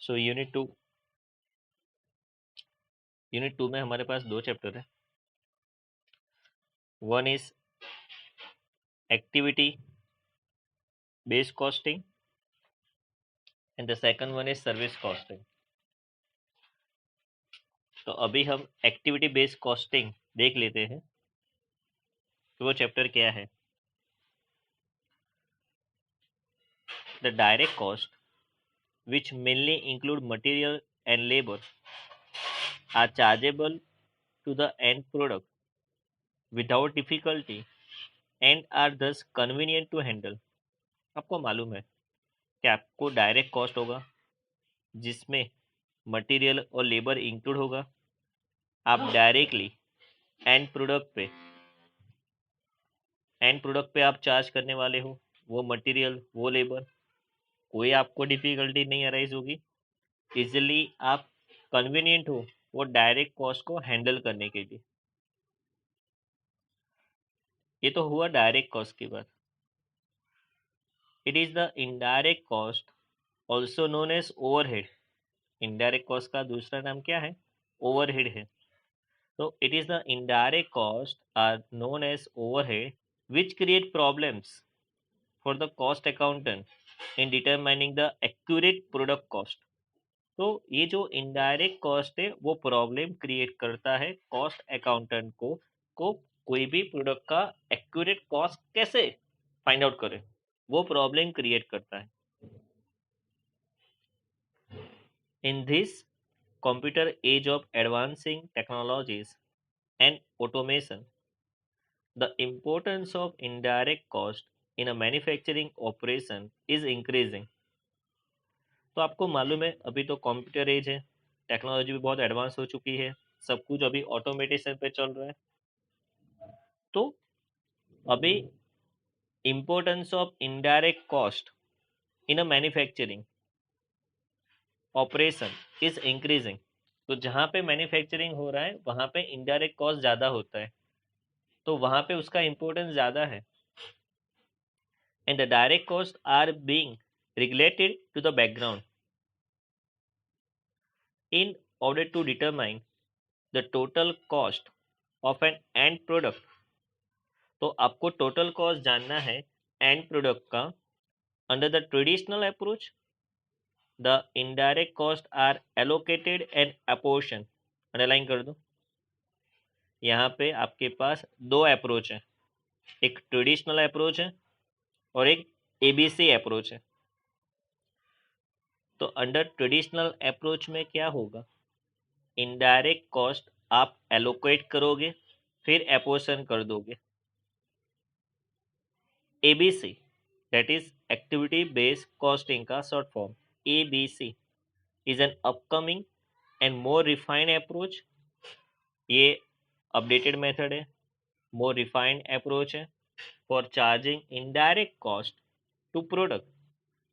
So unit to में हमारे पास दो चैप्टर है। One is activity based costing and the second one is service costing. तो अभी हम एक्टिविटी बेस्ड कॉस्टिंग देख लेते हैं कि वो चैप्टर क्या है। The direct cost which mainly include material and labor are chargeable to the end product without difficulty and are thus convenient to handle। आपको मालूम है कि आपको डायरेक्ट कॉस्ट होगा जिसमें मटेरियल और लेबर इंक्लूड होगा। आप डायरेक्टली एंड प्रोडक्ट पे आप चार्ज करने वाले हो, वो मटेरियल वो लेबर। कोई आपको डिफिकल्टी नहीं अराइज होगी, इजिली आप कन्वीनियंट हो वो डायरेक्ट कॉस्ट को हैंडल करने के लिए। ये तो हुआ डायरेक्ट कॉस्ट की बात। It is the indirect cost also known as overhead. Indirect cost का दूसरा नाम क्या है? ओवरहेड है। तो it is the indirect cost are known as overhead which create problems for the cost accountant in determining the accurate product cost. तो ये जो इनडायरेक्ट कॉस्ट है वो प्रॉब्लम क्रिएट करता है कॉस्ट अकाउंटेंट को कोई भी प्रोडक्ट का एक्यूरेट कॉस्ट कैसे फाइंड आउट करे, वो प्रॉब्लम क्रिएट करता है। In this computer age of advancing technologies and automation, the importance of indirect cost in a manufacturing operation is increasing। तो आपको मालूम है अभी तो कंप्यूटर एज है, टेक्नोलॉजी भी बहुत एडवांस हो चुकी है, सब कुछ अभी ऑटोमेटेशन पे चल रहा है। तो अभी importance of indirect cost in a manufacturing operation is increasing. तो जहाँ पे मैन्युफैक्चरिंग हो रहा है वहाँ पे इनडायरेक्ट कॉस्ट ज़्यादा होता है, तो वहाँ पे उसका इम्पोर्टेंस ज़्यादा है। And the direct cost are being regulated to the background in order to determine the total cost of an end product। तो आपको टोटल कॉस्ट जानना है एंड प्रोडक्ट का। Under the traditional approach the indirect cost are allocated and apportion. Underline कर दो। यहाँ पे आपके पास दो अप्रोच है, एक ट्रेडिशनल अप्रोच है और एक एबीसी अप्रोच है। तो अंडर ट्रेडिशनल अप्रोच में क्या होगा, इनडायरेक्ट कॉस्ट आप एलोकेट करोगे फिर अपोर्शन कर दोगे। ABC that is activity based costing का short form, ABC is an upcoming and more refined approach. ये अपडेटेड मेथड है, मोर रिफाइंड अप्रोच है for charging indirect cost to product.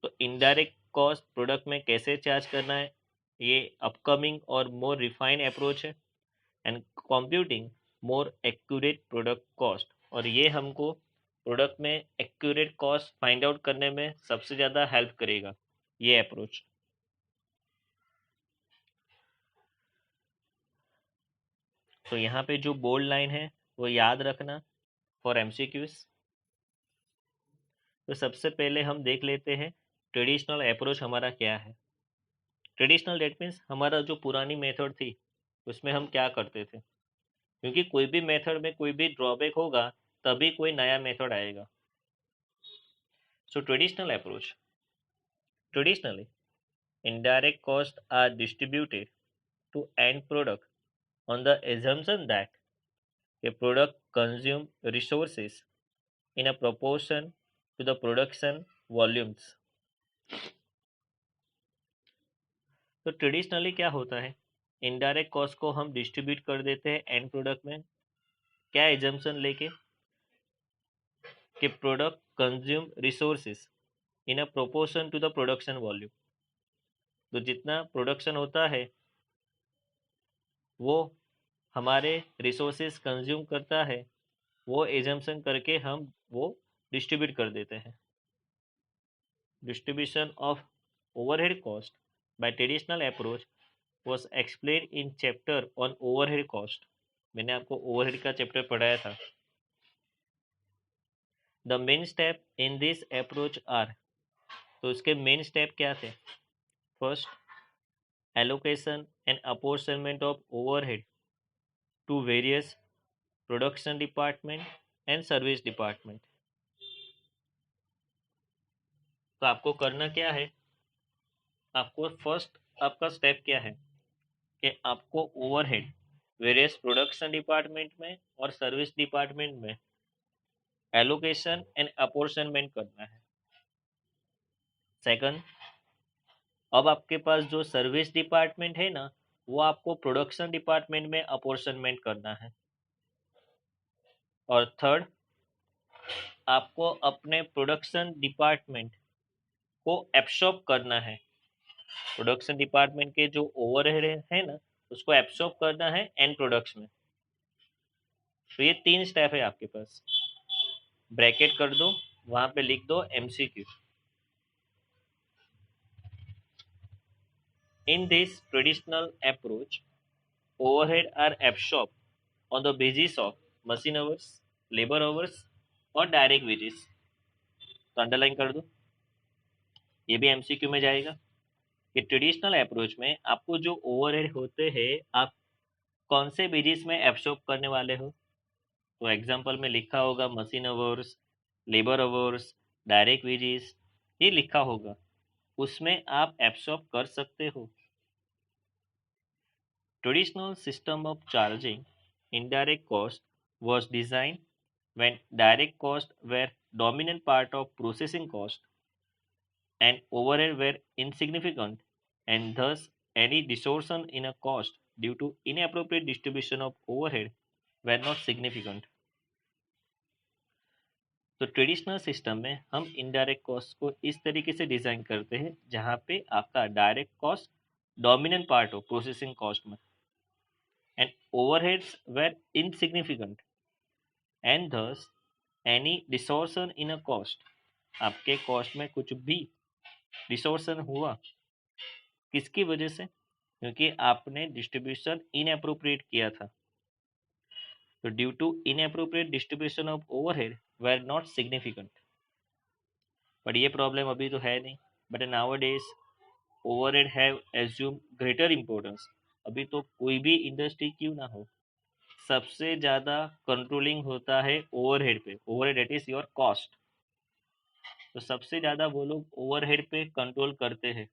तो इनडायरेक्ट कॉस्ट प्रोडक्ट में कैसे charge करना है, ये अपकमिंग और मोर रिफाइंड अप्रोच है। And computing more accurate product cost, और ये हमको प्रोडक्ट में एक्यूरेट कॉस्ट फाइंड आउट करने में सबसे ज़्यादा हेल्प करेगा ये अप्रोच। तो यहाँ पे जो बोल्ड लाइन है वो याद रखना फॉर एमसीक्यूज। तो सबसे पहले हम देख लेते हैं ट्रेडिशनल अप्रोच हमारा क्या है। ट्रेडिशनल डेट मीन्स हमारा जो पुरानी मेथड थी उसमें हम क्या करते थे, क्योंकि कोई भी मेथड में कोई भी ड्रॉबैक होगा तभी कोई नया मेथड आएगा। सो traditional approach, traditionally indirect costs are distributed to end product on the assumption that a product consumes resources in a proportion to the production volumes। तो ट्रेडिशनली क्या होता है, इनडायरेक्ट कॉस्ट को हम डिस्ट्रीब्यूट कर देते हैं एंड प्रोडक्ट में, क्या एजम्पशन लेके कि product consume resources in a proportion to the production volume. तो जितना प्रोडक्शन होता है वो हमारे रिसोर्सेज कंज्यूम करता है, वो एजम्पशन करके हम वो डिस्ट्रीब्यूट कर देते हैं। Distribution of overhead cost by traditional approach was explained in chapter on overhead cost. मैंने आपको ओवरहेड का चैप्टर पढ़ाया था. The main step in this approach are, तो उसके मेन स्टेप क्या थे? First, allocation and apportionment of overhead to various production department and service department. तो आपको करना क्या है? आपको फर्स्ट आपका स्टेप क्या है कि आपको ओवरहेड वेरियस प्रोडक्शन डिपार्टमेंट में और सर्विस डिपार्टमेंट में एलोकेशन एंड अपॉर्शनमेंट करना है. सेकंड, अब आपके पास जो सर्विस डिपार्टमेंट है ना, वो आपको प्रोडक्शन डिपार्टमेंट में अपॉर्शनमेंट करना है. और थर्ड, आपको अपने प्रोडक्शन डिपार्टमेंट को एब्सॉर्ब करना है. प्रोडक्शन डिपार्टमेंट के जो ओवरहेड है ना, उसको एब्सॉर्ब करना है एंड प्रोडक्ट्स में. तो ये 3 स्टेप है आपके पास. ब्रैकेट कर दो, वहां पे लिख दो MCQ. In this traditional approach, overhead are absorbed on the basis of machine hours, labor hours और डायरेक्ट वेजेस. तो अंडरलाइन कर दो, ये भी एमसीक्यू में जाएगा कि ट्रेडिशनल अप्रोच में आपको जो ओवरहेड होते हैं, आप कौन से बेसिस में एब्सॉर्ब करने वाले हो. तो एग्जांपल में लिखा होगा machine hours, labour hours, direct wages, ये लिखा होगा, उसमें आप एब्सॉर्ब कर सकते हो. Traditional system of charging indirect cost was designed when direct costs were dominant part of processing cost and overhead were insignificant, and thus any distortion in a cost due to inappropriate distribution of overhead were not significant. तो traditional system में हम indirect cost को इस तरीके से design करते हैं जहां पे आपका डायरेक्ट कॉस्ट डोमिनेंट पार्ट हो प्रोसेसिंग कॉस्ट में, and overheads were insignificant, and thus any distortion in a cost, आपके कॉस्ट में कुछ भी डिसोर्सन हुआ, किसकी वजह से? क्योंकि आपने डिस्ट्रीब्यूशन इनअप्रोप्रिएट किया था. तो due to inappropriate distribution of overhead were not significant. But ये प्रॉब्लम अभी तो है नहीं. But nowadays overhead have assume greater importance. अभी तो कोई भी इंडस्ट्री क्यों ना हो, सबसे ज़्यादा कंट्रोलिंग होता है ओवरहेड पे. Overhead it is your cost. तो सबसे ज़्यादा वो लोग ओवरहेड पे कंट्रोल करते हैं.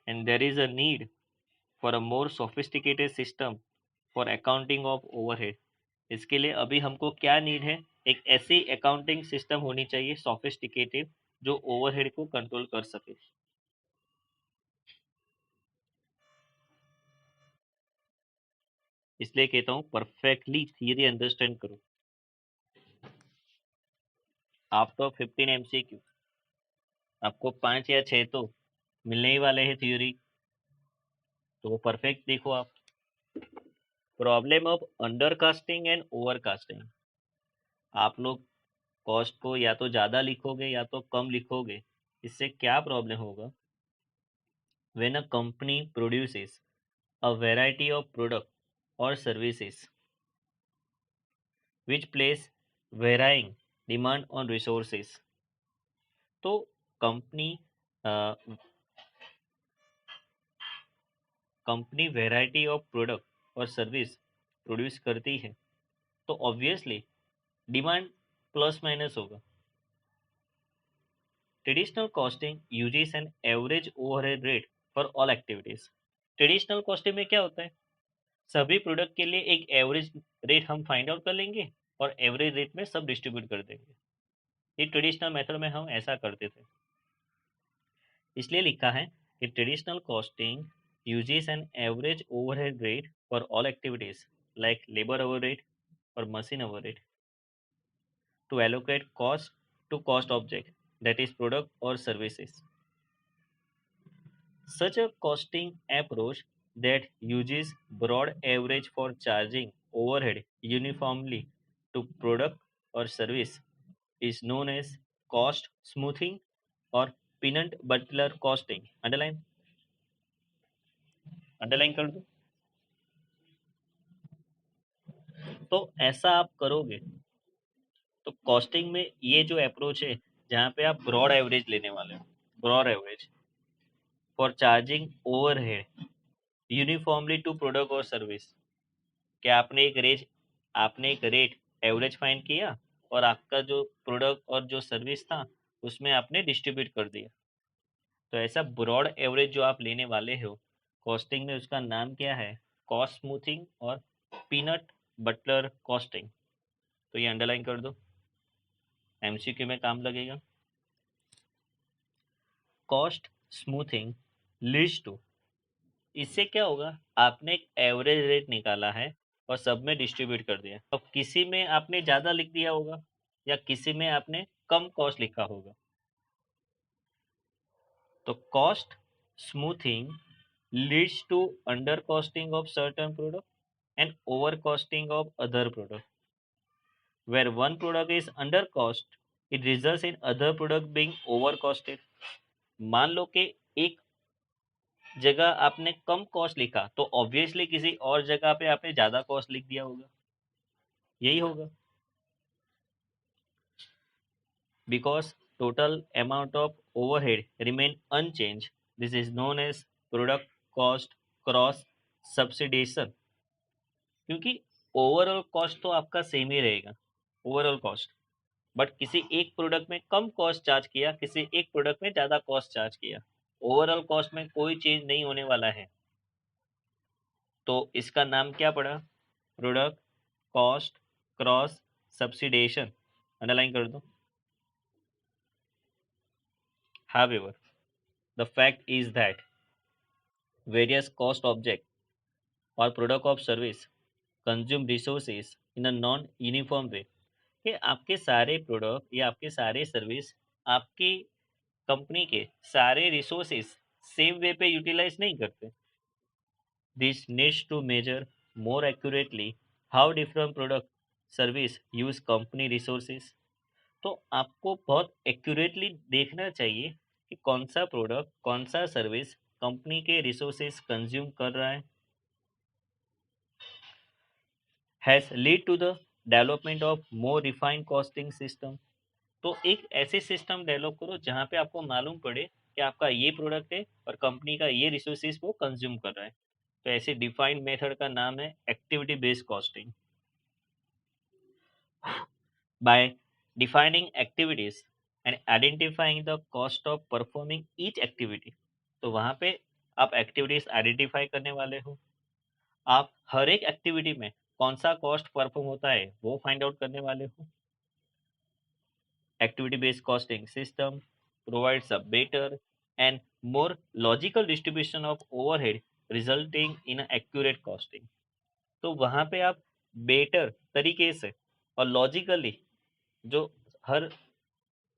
And there is a need for a more sophisticated system for accounting of overhead. इसके लिए अभी हमको क्या नीड है? एक ऐसी अकाउंटिंग सिस्टम होनी चाहिए सोफिस्टिकेटेड जो ओवरहेड को कंट्रोल कर सके. इसलिए कहता हूँ परफेक्टली थियरी अंडरस्टैंड करो. आफ्टर 15 एमसीक्यू आपको 5 या 6 तो मिलने ही वाले हैं थ्योरी. तो वो परफेक्ट देखो आप. Problem of undercosting and overcosting. आप लोग कॉस्ट को या तो ज़्यादा लिखोगे या तो कम लिखोगे. इससे क्या प्रॉब्लम होगा? When a company produces a variety of product or services which place varying demand on resources. तो company company variety of product और सर्विस प्रोड्यूस करती है, तो ऑब्वियसली डिमांड प्लस माइनस होगा. Traditional costing uses an average overhead rate for all activities. Traditional costing में क्या होता है? सभी प्रोडक्ट के लिए एक एवरेज रेट हम फाइंड आउट कर लेंगे और एवरेज रेट में सब डिस्ट्रीब्यूट कर देंगे. ये ट्रेडिशनल मेथड में हम ऐसा करते थे. इसलिए लिखा है कि traditional costing uses an average overhead rate for all activities like labour overhead और machine overhead to allocate cost to cost object that is product or services. Such a costing approach that uses broad average for charging overhead uniformly to product or service is known as cost smoothing or peanut butter costing, underline कर दो। तो ऐसा आप करोगे तो costing में ये जो अप्रोच है, जहाँ पे आप ब्रॉड एवरेज लेने वाले हो, broad average for charging overhead uniformly to product और सर्विस। क्या आपने एक रेट एवरेज फाइंड किया और आपका जो प्रोडक्ट और जो सर्विस था उसमें आपने डिस्ट्रीब्यूट कर दिया। तो ऐसा ब्रॉड एवरेज जो आप लेने वाले हो कॉस्टिंग में, उसका नाम क्या है? कॉस्ट स्मूथिंग और पीनट बटलर कॉस्टिंग। तो ये अंडरलाइन कर दो, एमसीक्यू में काम लगेगा। कॉस्ट स्मूथिंग लीड्स टू, इससे क्या होगा, आपने एक एवरेज रेट निकाला है और सब में डिस्ट्रीब्यूट कर दिया। अब किसी में आपने ज़्यादा लिख दिया होगा या किसी में आपने कम कॉस्ट लिखा होगा। तो cost smoothing leads to undercosting of certain product and overcosting of other product. Where one product is under cost, it results in other product being overcosted. मान लो कि एक जगह आपने कम कॉस्ट लिखा तो ऑब्वियसली किसी और जगह पे आपने ज्यादा कॉस्ट लिख दिया होगा, यही होगा। Because total amount of overhead remain unchanged, this is known as product cost cross subsidization। क्योंकि ओवरऑल कॉस्ट तो आपका सेम ही रहेगा, ओवरऑल कॉस्ट, बट किसी एक प्रोडक्ट में कम कॉस्ट चार्ज किया, किसी एक प्रोडक्ट में ज़्यादा कॉस्ट चार्ज किया, ओवरऑल कॉस्ट में कोई चेंज नहीं होने वाला है। तो इसका नाम क्या पड़ा? प्रोडक्ट कॉस्ट क्रॉस सब्सिडेशन, अंडरलाइन कर दो। However, the fact is that various cost object or product of service consume resources in a non-uniform way। कि आपके सारे प्रोडक्ट या आपके सारे सर्विस आपकी कंपनी के सारे रिसोर्सेज सेम वे पे यूटिलाइज नहीं करते। This needs to measure more accurately how different product service use company resources. तो आपको बहुत एक्यूरेटली देखना चाहिए कि कौन सा प्रोडक्ट कौन सा सर्विस कंपनी के रिसोर्सेज कंज्यूम कर रहा है। Has lead to the development of more refined costing system. तो एक ऐसे सिस्टम डेवलप करो जहाँ पे आपको मालूम पड़े कि आपका ये प्रोडक्ट है और कंपनी का ये रिसोर्सेज वो कंज्यूम कर रहा है। तो ऐसे डिफाइंड मेथड का नाम है activity based costing. Bye defining activities and identifying the cost of performing each activity. तो वहाँ पे आप एक्टिविटीज आइडेंटिफाई करने वाले हो, आप हर एक एक्टिविटी में कौन सा कॉस्ट परफॉर्म होता है वो फाइंड आउट करने वाले हो। Activity-based costing system provides a better and more logical distribution of overhead resulting in an accurate costing। तो वहाँ पे आप बेटर तरीके से और लॉजिकली जो हर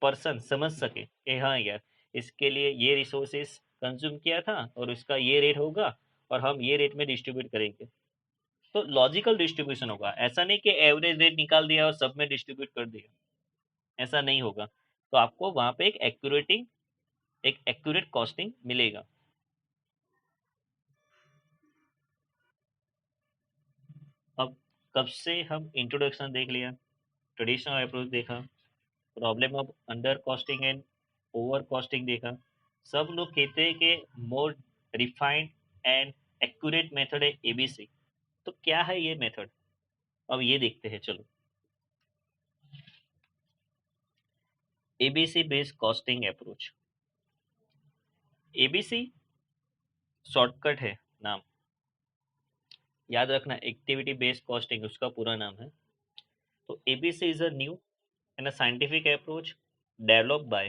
पर्सन समझ सके कि हाँ यार, इसके लिए ये रिसोर्सेस कंज्यूम किया था और इसका ये रेट होगा और हम ये रेट में डिस्ट्रीब्यूट करेंगे। तो लॉजिकल डिस्ट्रीब्यूशन होगा, ऐसा नहीं कि एवरेज रेट निकाल दिया और सब में डिस्ट्रीब्यूट कर दिया, ऐसा नहीं होगा। तो आपको वहां पे एक एक्यूरेट कॉस्टिंग मिलेगा। अब कब से हम इंट्रोडक्शन देख लिया, ट्रेडिशनल अप्रोच देखा, problem of under costing and over costing देखा। सब लोग कहते हैं कि more refined and accurate method है एबीसी। तो क्या है ये मेथड, अब ये देखते हैं चलो। ABC based costing approach, ABC shortcut है नाम, याद रखना, एक्टिविटी बेस्ड कॉस्टिंग उसका पूरा नाम है। तो ABC is a new and a scientific approach developed by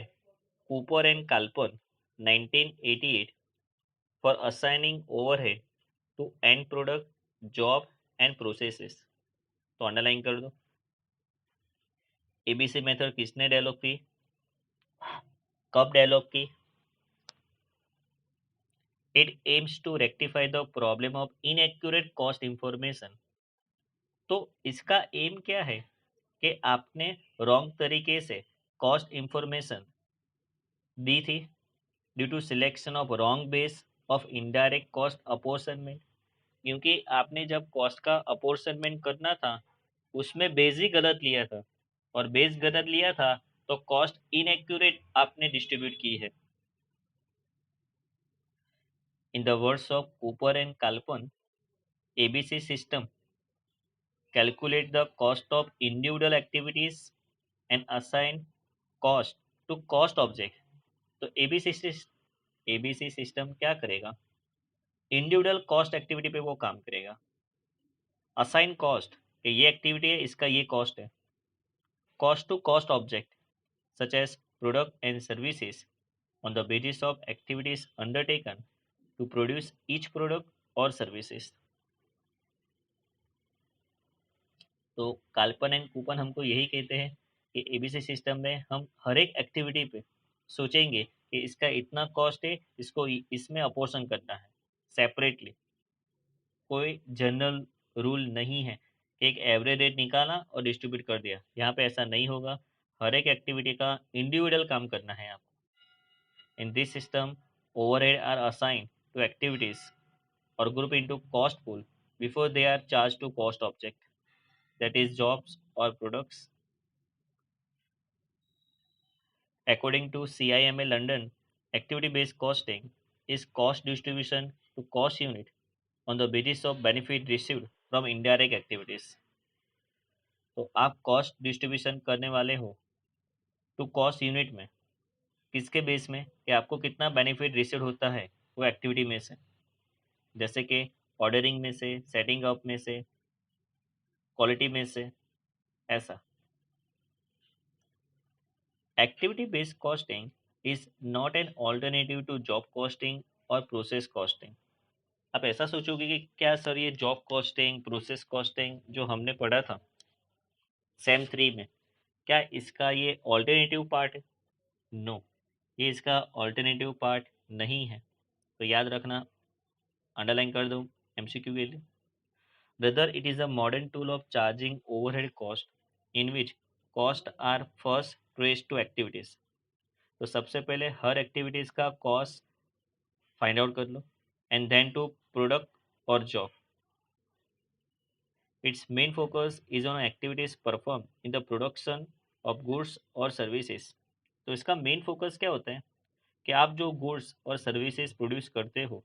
Cooper and Kalpan 1988 for assigning overhead to end product, job and processes। तो अंडरलाइन कर दो, एबीसी मेथड किसने डेवलप की, कब डेवलप की? It aims to rectify the problem of inaccurate cost information. तो इसका M क्या है कि आपने रॉन्ग तरीके से कॉस्ट इंफॉर्मेशन दी थी due to selection of wrong base of indirect cost apportionment, क्योंकि आपने जब कॉस्ट का अपोर्शनमेंट करना था उसमें बेस ही गलत लिया था, और बेस गलत लिया था तो कॉस्ट इनएक्यूरेट आपने डिस्ट्रीब्यूट की है। In the words of Cooper and Kaplan, ABC system calculate the cost of individual activities and assign cost to cost object। तो एबीसी सिस्टम क्या करेगा, इंडिविजुअल कॉस्ट एक्टिविटी पे वो काम करेगा। असाइन कॉस्ट, कि ये एक्टिविटी है इसका ये कॉस्ट है। Cost to cost object such as product and services on the basis of activities undertaken to produce each product और सर्विसेज। तो काल्पन एंड कूपन हमको यही कहते हैं कि एबीसी सिस्टम में हम हर एक एक्टिविटी पे सोचेंगे कि इसका इतना कॉस्ट है, इसको इसमें अपोर्शन करना है सेपरेटली। कोई जनरल रूल नहीं है कि एक एवरेज रेट निकाला और डिस्ट्रीब्यूट कर दिया, यहाँ पे ऐसा नहीं होगा। हर एक एक्टिविटी का इंडिविजुअल काम करना है आपको। In this system overhead are assign to activities और group into cost pool before they are charge to cost object, that is jobs or products। According to CIMA London, activity-based costing is cost distribution to cost unit on the basis of benefit received from indirect activities। तो आप cost distribution करने वाले हो to cost unit में, किसके base में, कि आपको कितना बेनिफिट रिसीव होता है वो एक्टिविटी में से, जैसे कि ऑर्डरिंग में से, सेटिंग अप में से, क्वालिटी में से, ऐसा। Activity based costing is not an alternative to job costing और प्रोसेस कॉस्टिंग। आप ऐसा सोचोगे कि क्या सर ये जॉब कॉस्टिंग, प्रोसेस कॉस्टिंग जो हमने पढ़ा था सेम 3 में, क्या इसका ये ऑल्टरनेटिव पार्ट है? नो, ये इसका ऑल्टरनेटिव पार्ट नहीं है। तो याद रखना, अंडरलाइन कर दो एमसीक्यू के लिए। Rather, it is a modern tool of charging overhead cost in which costs are first traced to activities। तो सबसे पहले हर एक्टिविटीज का कॉस्ट फाइंड आउट कर लो, एंड देन टू प्रोडक्ट और job. It's main focus is on activities perform in the production of goods और services. तो इसका main focus क्या होता है कि आप जो गुड्स और सर्विसेज प्रोड्यूस करते हो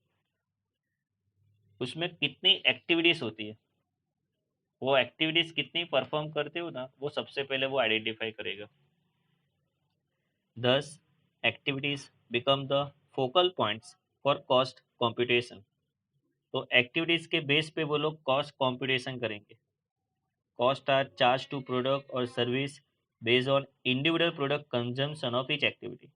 उसमें कितनी एक्टिविटीज होती है, वो एक्टिविटीज कितनी परफॉर्म करते हो ना, वो सबसे पहले वो आइडेंटिफाई करेगा। These activities become the focal points for cost competition. तो एक्टिविटीज के बेस पे वो लोग कॉस्ट कॉम्पिटिशन करेंगे। Cost are charge to product और service based on individual product consumption of each activity.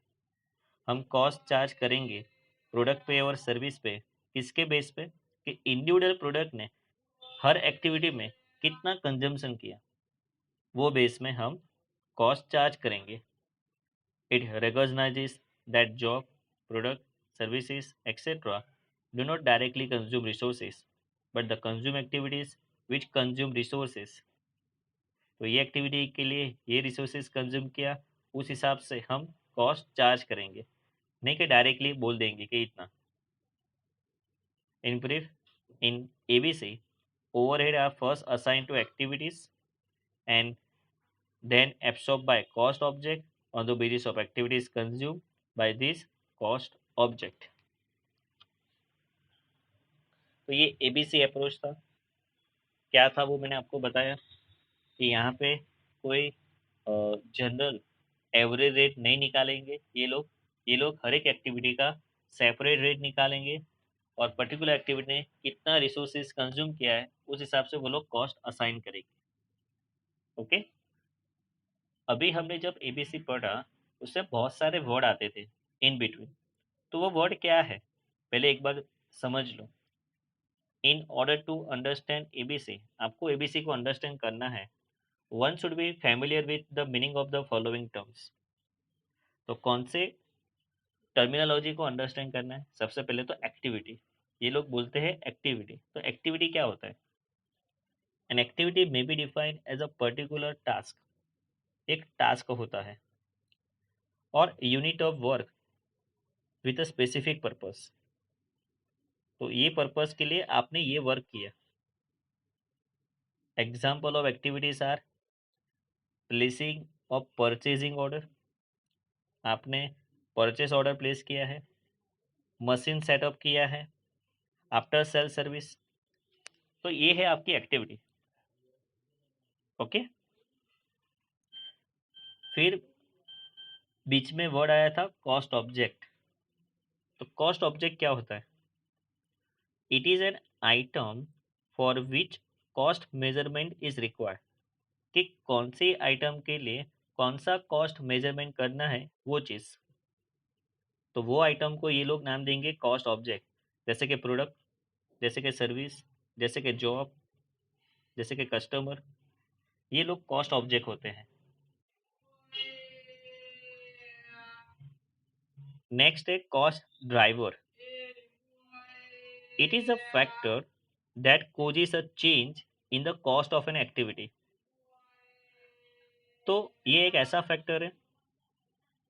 हम कॉस्ट चार्ज करेंगे प्रोडक्ट पे और सर्विस पे, किसके बेस पे, कि इंडिविजुअल प्रोडक्ट ने हर एक्टिविटी में कितना कंजम्पशन किया, वो बेस में हम कॉस्ट चार्ज करेंगे। It recognizes that job, product, services, etc. do not directly consume resources, but the consume activities which consume resources। तो ये एक्टिविटी के लिए ये रिसोर्सेज कंज्यूम किया, उस हिसाब से हम कॉस्ट चार्ज करेंगे, नहीं कि डायरेक्टली बोल देंगे कि इतना। In brief, in ABC overhead are first assigned to activities and then absorbed by cost object on the basis of activities consumed by this cost object। तो ये एबीसी अप्रोच था। क्या था वो मैंने आपको बताया कि यहाँ पे कोई जनरल एवरेज रेट नहीं निकालेंगे ये लोग हर एक एक्टिविटी का सेपरेट रेट निकालेंगे, और पर्टिकुलर एक्टिविटी ने कितना रिसोर्सेज कंज्यूम किया है उस हिसाब से वो लोग कॉस्ट असाइन करेंगे। ओके, अभी हमने जब एबीसी पढ़ा उससे बहुत सारे वर्ड आते थे इन बिटवीन। तो वो वर्ड क्या है पहले एक बार समझ लो। In order to understand ABC, आपको एबीसी को अंडरस्टैंड करना है, one should be familiar with the meaning of the following terms. तो कौन से टर्मिनोलॉजी को अंडरस्टैंड करना है? सबसे पहले तो एक्टिविटी, ये लोग बोलते हैं एक्टिविटी। तो एक्टिविटी क्या होता है? An activity may be defined as a particular task, एक टास्क होता है, और unit of work with a specific purpose. तो ये पर्पस के लिए आपने ये वर्क किया। Example of activities are placing of purchasing order, आपने परचेस ऑर्डर प्लेस किया है, मशीन सेटअप किया है, आफ्टर सेल सर्विस। तो ये है आपकी एक्टिविटी। ओके, फिर बीच में वर्ड आया था कॉस्ट ऑब्जेक्ट। तो कॉस्ट ऑब्जेक्ट क्या होता है? It is an item for which cost measurement is required, कि कौन सी आइटम के लिए कौन सा कॉस्ट मेजरमेंट करना है वो चीज़। तो वो आइटम को ये लोग नाम देंगे कॉस्ट ऑब्जेक्ट, जैसे कि प्रोडक्ट, जैसे कि सर्विस, जैसे कि जॉब, जैसे कि कस्टमर, ये लोग कॉस्ट ऑब्जेक्ट होते हैं। नेक्स्ट है cost driver. It is a factor that causes a change in the cost of an activity। तो ये एक ऐसा फैक्टर है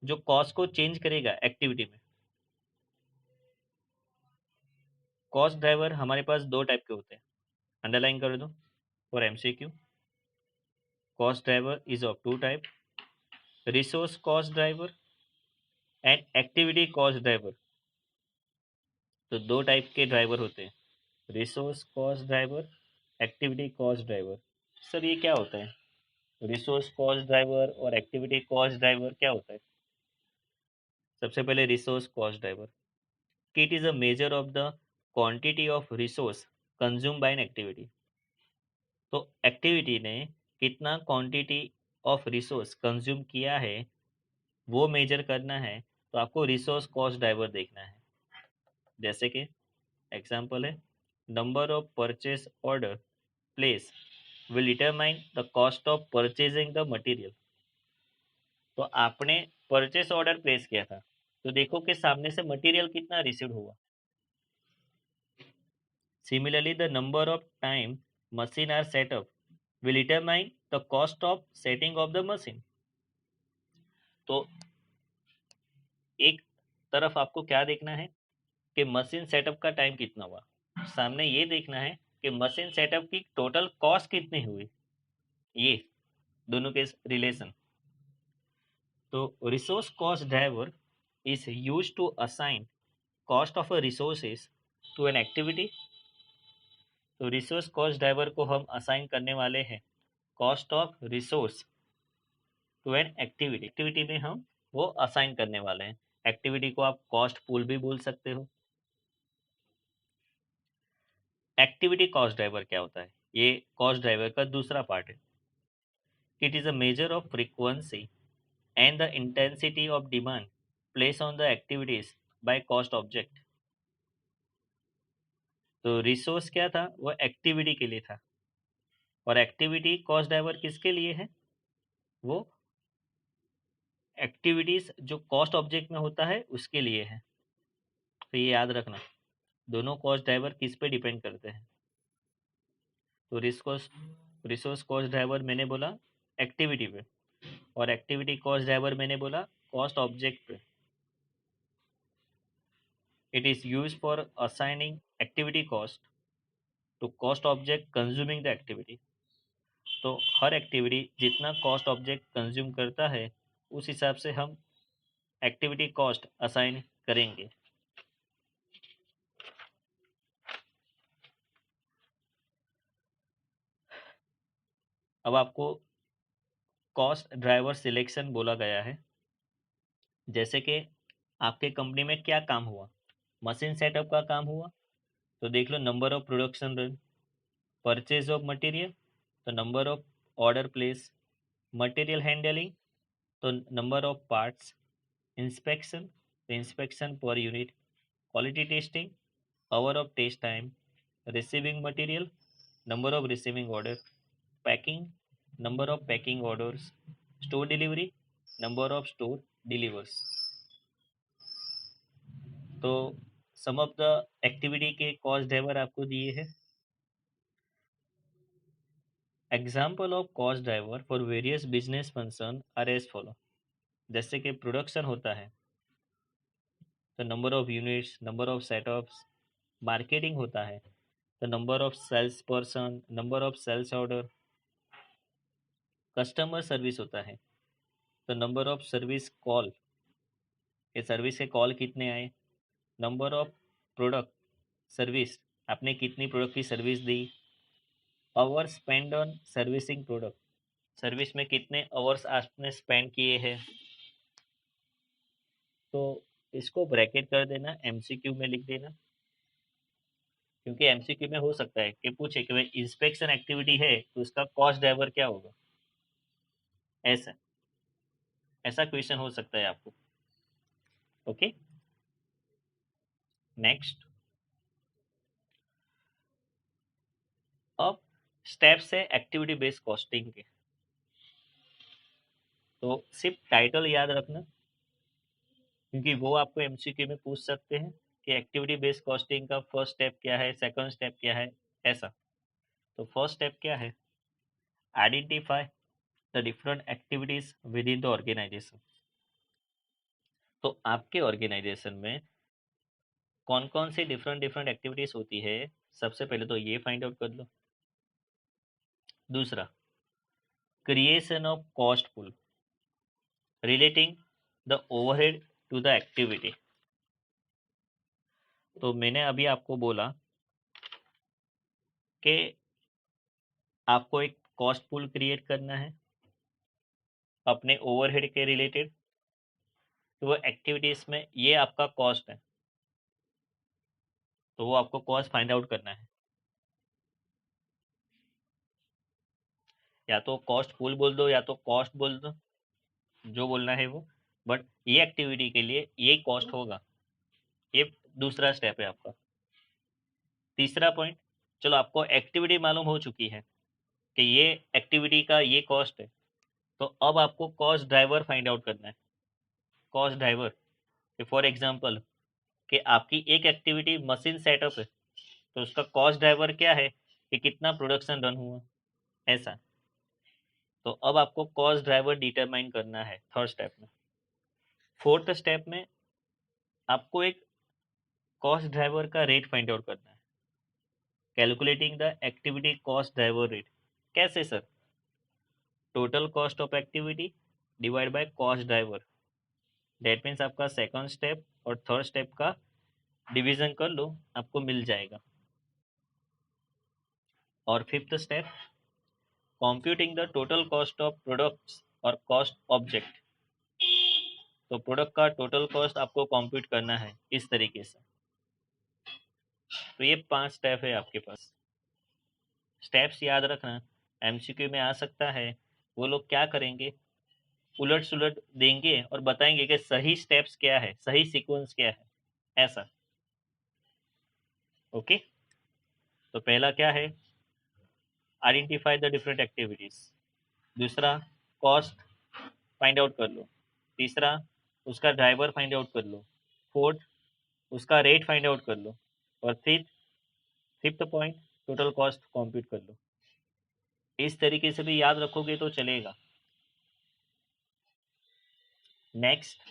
जो कॉस्ट को चेंज करेगा एक्टिविटी में। कॉस्ट ड्राइवर हमारे पास दो टाइप के होते हैं, अंडरलाइन कर दो for MCQ. Cost driver is of two type, resource cost driver and activity cost driver. तो दो टाइप के ड्राइवर होते हैं, resource cost driver, activity cost driver. Sir ये क्या होता है? रिसोर्स कॉस्ट ड्राइवर और एक्टिविटी कॉस्ट ड्राइवर क्या होता है? सबसे पहले रिसोर्स कॉस्ट ड्राइवर, कि it is a measure of the quantity of resource consume by an activity. तो एक्टिविटी ने कितना क्वांटिटी ऑफ रिसोर्स कंज्यूम किया है वो मेजर करना है, तो आपको रिसोर्स कॉस्ट ड्राइवर देखना है। जैसे कि एग्जांपल है, number of purchase order place will determine the cost of purchasing the material. तो आपने परचेस ऑर्डर प्लेस किया था, तो देखो कि सामने से मटेरियल कितना रिसीव हुआ। Similarly the number of time machine are setup will determine the cost of setting of the machine. तो एक तरफ आपको क्या देखना है कि मशीन सेटअप का टाइम कितना हुआ, सामने ये देखना है कि मशीन सेटअप की टोटल कॉस्ट कितनी हुई, ये दोनों के रिलेशन। तो resource cost driver is used to assign cost of a resources to an activity। तो रिसोर्स कॉस्ट ड्राइवर को हम असाइन करने वाले हैं cost of resource to an activity. Activity में हम वो असाइन करने वाले हैं। एक्टिविटी को आप कॉस्ट पूल भी बोल सकते हो। एक्टिविटी कॉस्ट ड्राइवर क्या होता है? ये कॉस्ट ड्राइवर का दूसरा पार्ट है। It is a measure of frequency and the intensity of demand place on the activities by cost object. तो रिसोर्स क्या था? वो एक्टिविटी के लिए था, और एक्टिविटी कॉस्ट ड्राइवर किसके लिए है? वो एक्टिविटीज जो कॉस्ट ऑब्जेक्ट में होता है उसके लिए है। तो ये याद रखना, दोनों कॉस्ट ड्राइवर किस पे डिपेंड करते हैं। तो रिसोर्स कॉस्ट ड्राइवर मैंने बोला एक्टिविटी पे, और एक्टिविटी कॉस्ट ड्राइवर मैंने बोला कॉस्ट ऑब्जेक्ट पे। It is use for assigning activity cost to cost object consuming the activity. तो हर एक्टिविटी जितना कॉस्ट ऑब्जेक्ट कंज्यूम करता है उस हिसाब से हम एक्टिविटी कॉस्ट असाइन करेंगे। अब आपको कॉस्ट ड्राइवर सिलेक्शन बोला गया है। जैसे कि आपके कंपनी में क्या काम हुआ, मशीन सेटअप का काम हुआ, तो देख लो number of production run, purchase of material, तो number of order place, material handling, तो नंबर ऑफ पार्ट्स, इंस्पेक्शन, तो inspection per unit, quality testing, hour of test time, receiving material, number of receiving order, packing, number of packing orders, store delivery, number of store deliveries. तो some of the activity के cost driver आपको दिए हैं। Example of cost driver for various business function are as follow. जैसे कि production होता है, तो number of units, number of setups. Marketing होता है तो number of sales person, number of sales order. Customer service होता है तो नंबर ऑफ सर्विस कॉल, ये सर्विस के कॉल कितने आए। नंबर ऑफ प्रोडक्ट सर्विस, आपने कितनी प्रोडक्ट की सर्विस दी। Hour spend on servicing product, service में कितने आवर्स आपने स्पेंड किए हैं। तो इसको ब्रैकेट कर देना, एमसीक्यू में लिख देना, क्योंकि एमसीक्यू में हो सकता है कि पूछे कि भाई इंस्पेक्शन एक्टिविटी है तो उसका कॉस्ट ड्राइवर क्या होगा। ऐसा ऐसा क्वेश्चन हो सकता है आपको। Okay, next. अब स्टेप्स है एक्टिविटी बेस्ड कॉस्टिंग के, तो सिर्फ टाइटल याद रखना, क्योंकि वो आपको एमसीक्यू में पूछ सकते हैं कि एक्टिविटी बेस्ड कॉस्टिंग का फर्स्ट स्टेप क्या है, सेकंड स्टेप क्या है, ऐसा। तो फर्स्ट स्टेप क्या है, identify the different activities within the organization. तो आपके ऑर्गेनाइजेशन में कौन कौन सी डिफरेंट डिफरेंट एक्टिविटीज होती है, सबसे पहले तो ये फाइंड आउट कर लो। दूसरा, creation of cost pool relating the overhead to the activity. तो मैंने अभी आपको बोला कि आपको एक कॉस्ट पूल क्रिएट करना है अपने ओवरहेड के रिलेटेड। तो वो एक्टिविटीज में ये आपका कॉस्ट है, तो वो आपको कॉस्ट फाइंड आउट करना है। या तो कॉस्ट पूल बोल दो या तो कॉस्ट बोल दो, जो बोलना है वो, बट ये एक्टिविटी के लिए ये कॉस्ट होगा। ये दूसरा स्टेप है आपका। तीसरा पॉइंट, चलो आपको एक्टिविटी मालूम हो चुकी है कि ये एक्टिविटी का ये कॉस्ट है, तो अब आपको कॉस्ट ड्राइवर फाइंड आउट करना है। कॉस्ट ड्राइवर, फॉर एग्जांपल कि आपकी एक एक्टिविटी मशीन सेटअप है, तो उसका कॉस्ट ड्राइवर क्या है कि कितना प्रोडक्शन रन हुआ, ऐसा। तो अब आपको कॉस्ट ड्राइवर डिटरमाइन करना है थर्ड स्टेप में। फोर्थ स्टेप में आपको एक कॉस्ट ड्राइवर का रेट फाइंड आउट करना है, calculating the activity cost driver rate. कैसे sir, total cost of activity divide by cost driver. That means आपका सेकंड स्टेप और थर्ड स्टेप का डिवीजन कर लो, आपको मिल जाएगा। और fifth step, computing the total cost of products और कॉस्ट ऑब्जेक्ट। तो प्रोडक्ट का टोटल कॉस्ट आपको कंप्यूट करना है इस तरीके से। तो ये 5 स्टेप है आपके पास। स्टेप्स याद रखना, एमसीक्यू में आ सकता है। वो लोग क्या करेंगे, उलट सुलट देंगे और बताएंगे कि सही स्टेप्स क्या है, सही सीक्वेंस क्या है, ऐसा। ओके, तो पहला क्या है, आइडेंटिफाई द डिफरेंट एक्टिविटीज। दूसरा, कॉस्ट फाइंड आउट कर लो। तीसरा, उसका ड्राइवर फाइंड आउट कर लो। फोर्थ, उसका रेट फाइंड आउट कर लो। और fifth, fifth point, total cost compute कर लो। इस तरीके से भी याद रखोगे तो चलेगा। Next,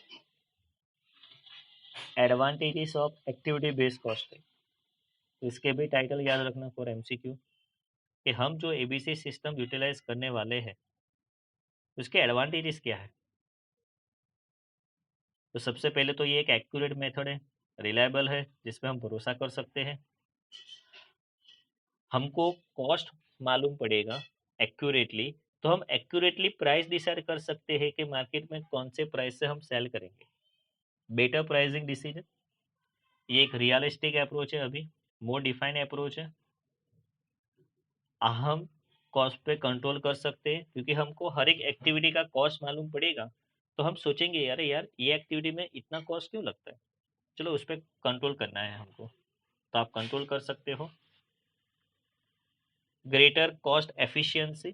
advantages of activity based costing. इसके भी टाइटल याद रखना फॉर एमसीक्यू, कि हम जो एबीसी सिस्टम यूटिलाइज करने वाले हैं उसके एडवांटेजेस क्या है। तो सबसे पहले तो ये एक एक्यूरेट मेथड है, रिलायबल है, जिसमें हम भरोसा कर सकते हैं। हमको कॉस्ट मालूम पड़ेगा एक्यूरेटली, तो हम एक्यूरेटली प्राइस डिसाइड कर सकते हैं कि मार्केट में कौन से प्राइस से हम सेल करेंगे। बेटर प्राइसिंग डिसीजन, ये एक रियलिस्टिक अप्रोच है, अभी मोर डिफाइन अप्रोच है। हम कॉस्ट पे कंट्रोल कर सकते हैं, क्योंकि हमको हर एक एक्टिविटी का कॉस्ट मालूम पड़ेगा। तो हम सोचेंगे यार यार ये एक्टिविटी में इतना कॉस्ट क्यों लगता है, चलो उस पर कंट्रोल करना है हमको, तो आप कंट्रोल कर सकते हो। ग्रेटर कॉस्ट एफिशिएंसी,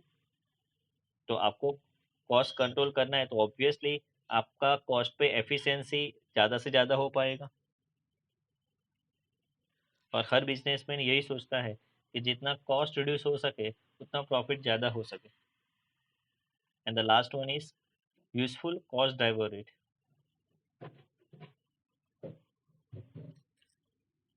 तो आपको कॉस्ट कंट्रोल करना है तो ऑब्वियसली आपका कॉस्ट पे एफिशिएंसी ज़्यादा से ज़्यादा हो पाएगा। और हर बिजनेसमैन यही सोचता है कि जितना कॉस्ट रिड्यूस हो सके उतना प्रॉफिट ज़्यादा हो सके। And the last one is useful cost driver rate.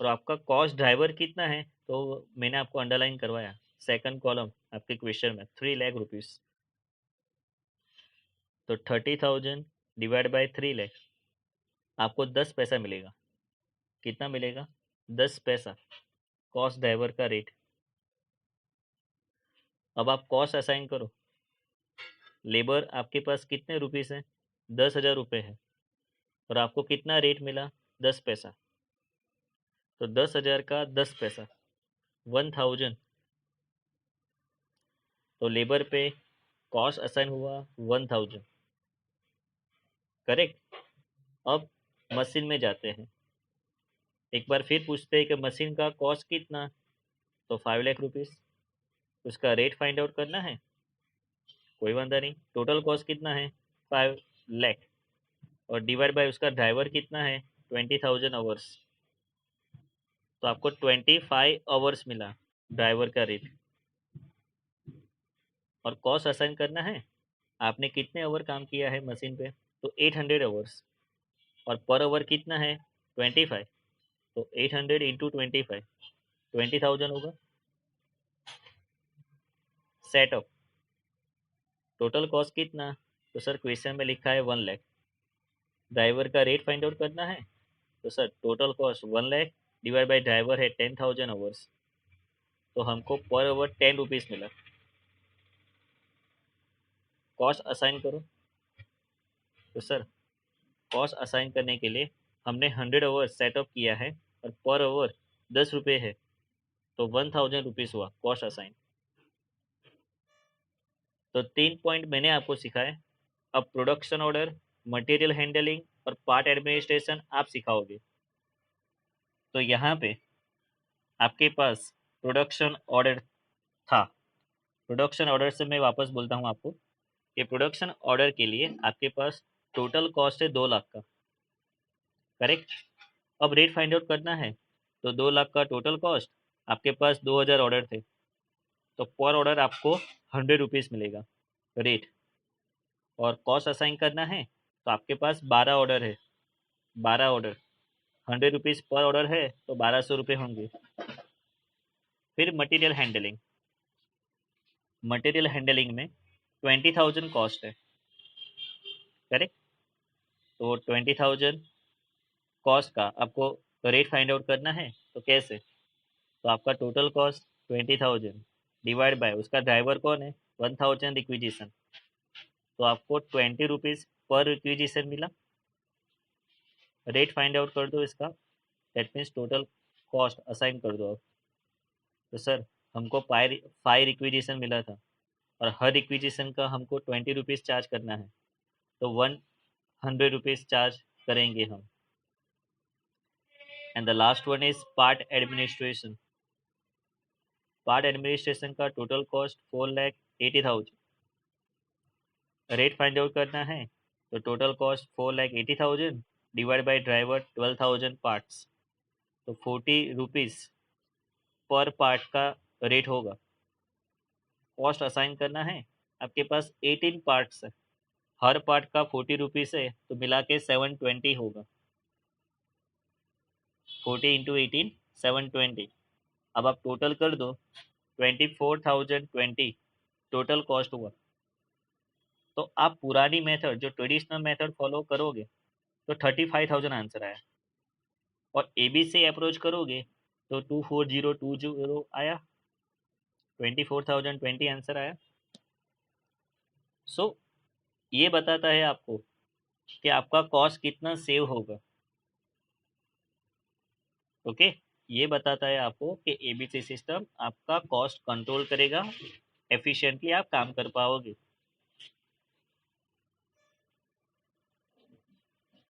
और आपका कॉस्ट ड्राइवर कितना है, तो मैंने आपको अंडरलाइन करवाया सेकंड कॉलम आपके क्वेश्चन में 3 लाख रुपीज़। तो 30,000 डिवाइड बाई 3 लाख, आपको 10 पैसा मिलेगा। कितना मिलेगा? 10 पैसा कॉस्ट ड्राइवर का रेट। अब आप कॉस्ट असाइन करो। लेबर आपके पास कितने रुपीज़ है? 10,000 रुपये है, और आपको कितना रेट मिला? 10 पैसा। तो 10,000 का 10 पैसा 1,000। तो लेबर पे कॉस्ट असाइन हुआ 1,000। करेक्ट। अब मशीन में जाते हैं, एक बार फिर पूछते हैं कि मशीन का कॉस्ट कितना। तो 5 लाख रुपीज़। उसका रेट फाइंड आउट करना है, कोई वादा नहीं। टोटल कॉस्ट कितना है? 5 लाख। और डिवाइड बाय उसका ड्राइवर कितना है? 20,000 आवर्स। तो आपको 25 आवर्स मिला ड्राइवर का रेट। और कॉस्ट असाइन करना है, आपने कितने आवर काम किया है मशीन पे? तो 800 आवर्स। और पर आवर कितना है? 25। तो 800 इंटू 25 20,000 होगा। सेटअप टोटल कॉस्ट कितना? तो सर क्वेश्चन में लिखा है 1 लाख। ड्राइवर का रेट फाइंड आउट करना है, तो sir total cost 1 lakh divide by driver है 10,000 आवर्स। तो हमको पर आवर 10 रुपीज़ मिला। कॉस्ट असाइन करो। तो सर कॉस्ट असाइन करने के लिए हमने 100 आवर सेटअप किया है, और पर आवर 10 रुपये है, तो 1,000 रुपीज़ हुआ कॉस्ट असाइन। तो 3 पॉइंट मैंने आपको सिखाए। अब प्रोडक्शन ऑर्डर, मटेरियल हैंडलिंग और पार्ट एडमिनिस्ट्रेशन आप सिखाओगे। तो यहाँ पे आपके पास प्रोडक्शन ऑर्डर था। प्रोडक्शन ऑर्डर से मैं वापस बोलता हूँ आपको कि प्रोडक्शन ऑर्डर के लिए आपके पास टोटल कॉस्ट है 2 लाख का। करेक्ट। अब रेट फाइंड आउट करना है, तो 2 लाख का टोटल कॉस्ट, आपके पास 2,000 ऑर्डर थे, तो पर ऑर्डर आपको 100 रुपीज़ मिलेगा रेट। और कॉस्ट असाइन करना है, तो आपके पास 12 ऑर्डर है। 12 ऑर्डर 100 रुपीज़ पर ऑर्डर है, तो 1,200 रुपये होंगे। फिर मटेरियल हैंडलिंग। मटेरियल हैंडलिंग में 20,000 कॉस्ट है। करेक्ट। तो 20,000 कॉस्ट का आपको रेट फाइंड आउट करना है, तो कैसे? तो आपका टोटल कॉस्ट 20,000 डिवाइड बाय उसका ड्राइवर कौन है? 1,000 रिक्विजिशन। तो आपको 20 रुपीज़ पर रिक्विजिशन मिला। रेट फाइंड आउट कर दो इसका, that means total cost assign कर दो आप। तो सर हमको 5 रिक्विजिशन मिला था, और हर रिक्विजिशन का हमको 20 रुपीज़ चार्ज करना है, तो 100 रुपीज़ चार्ज करेंगे हम। And the last one is part administration. Part administration का total cost 4,80,000। Rate find out करना है, तो total cost 4,80,000 divide by driver 12,000 parts, तो 40 रुपीज़ पर पार्ट का रेट होगा। कॉस्ट असाइन करना है, आपके पास 18 पार्ट्स है, हर पार्ट का 40 रुपीज़ है, तो मिला के 720 होगा। 40 इंटू 18 720। अब आप टोटल कर दो, 24,020 टोटल कॉस्ट हुआ। तो आप पुरानी मेथड जो ट्रेडिशनल मेथड फॉलो करोगे, तो 35,000 आंसर आया। और ए बी से अप्रोच करोगे, तो 24020 आया, 24,020 आंसर आया। सो ये बताता है आपको कि आपका कॉस्ट कितना सेव होगा। ओके। ये बताता है आपको कि एबीसी सिस्टम आपका कॉस्ट कंट्रोल करेगा, एफिशिएंटली आप काम कर पाओगे।